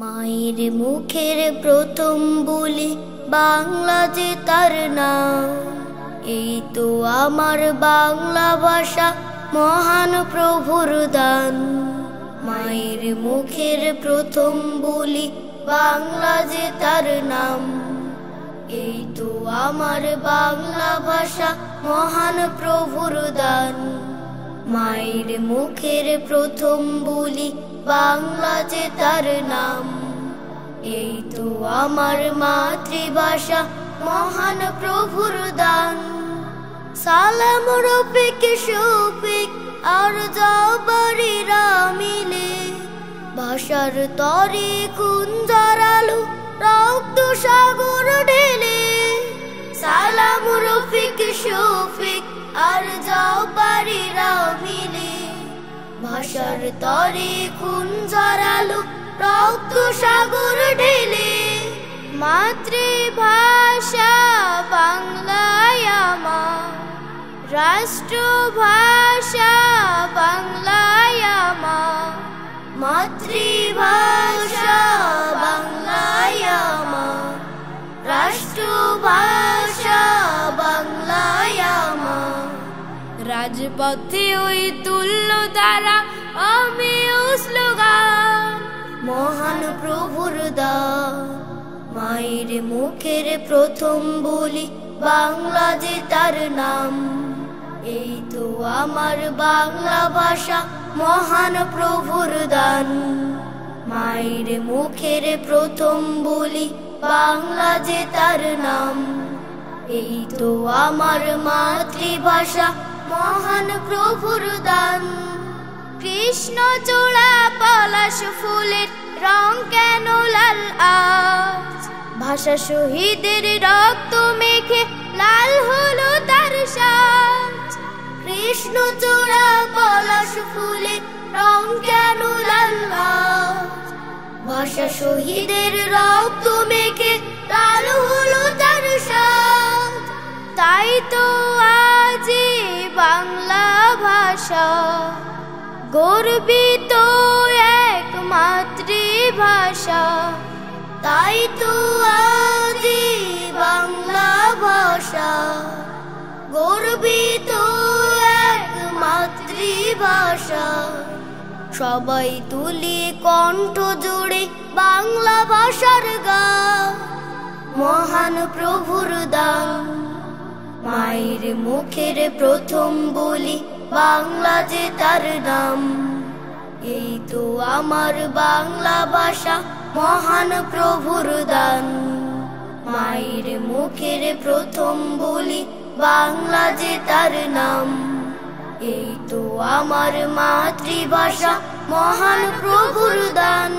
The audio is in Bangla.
মায়ের মুখের প্রথম বলি বাংলা যে তার নাম। এই তো আমার বাংলা ভাষা মহান প্রভুর দান। মায়ের মুখের প্রথম বলি বাংলা যে তার নাম। এই তো আমার বাংলা ভাষা মহান প্রভুর দান। মায়ের মুখের প্রথম বলি বাংলা যে তার নাম। এই তো আমার মাতৃভাষা মহান প্রভুর দান। সালাম রফিক শফিক আর জাবারিরা মিলে ভাষার তরে খুন ঝরালো রক্ত সাগর ঢেলে। সালাম রফিক শফিক আর জাবারিরা মিলে ভাষার তরে খুন ঝরালো রক্ত সাগর ঢেলে। মাতৃভাষা বাংলায় আমার, রাষ্ট্রভাষা বাংলায় আমার। মাতৃভাষা বাংলায় আমার, রাষ্ট্রভাষা বাংলায় আমার। রাজপথে ওই তুল্য দ্বারা আমি স্লোগান মহান প্রভুর দান। মায়ের মুখের প্রথম বলি বাংলা যে তার নাম। এই তো আমার বাংলা ভাষা মহান প্রভুর দান। মায়ের মুখের প্রথম বলি বাংলা যে তার নাম। এই তো আমার মাতৃভাষা মহান প্রভুর দান। কৃষ্ণচূড়া পলাশ ফুলের রং কেন লাল আজ? ভাষা শহীদের রক্ত মেখে লাল হলো তার সাজ। কৃষ্ণচূড়া পলাশ ফুলের রং কেন লাল আজ? ভাষা শহীদের রক্ত মেখে লাল হলো তার সাজ। তাই তো আজ বাংলা ভাষা গর্বিত এক মাতৃভাষা। তাই তো আজ বাংলা ভাষা গর্বিত এক মাতৃভাষা। সবাই তুলি কণ্ঠ জোড়ে বাংলা ভাষার গান মহান প্রভুর দান। মায়ের মুখের প্রথম বলি বাংলা যে তার নাম। এই তো আমার বাংলা ভাষা মহান প্রভুর দান। মায়ের মুখের প্রথম বলি বাংলা যে তার নাম। এই তো আমার মাতৃভাষা মহান প্রভুর দান।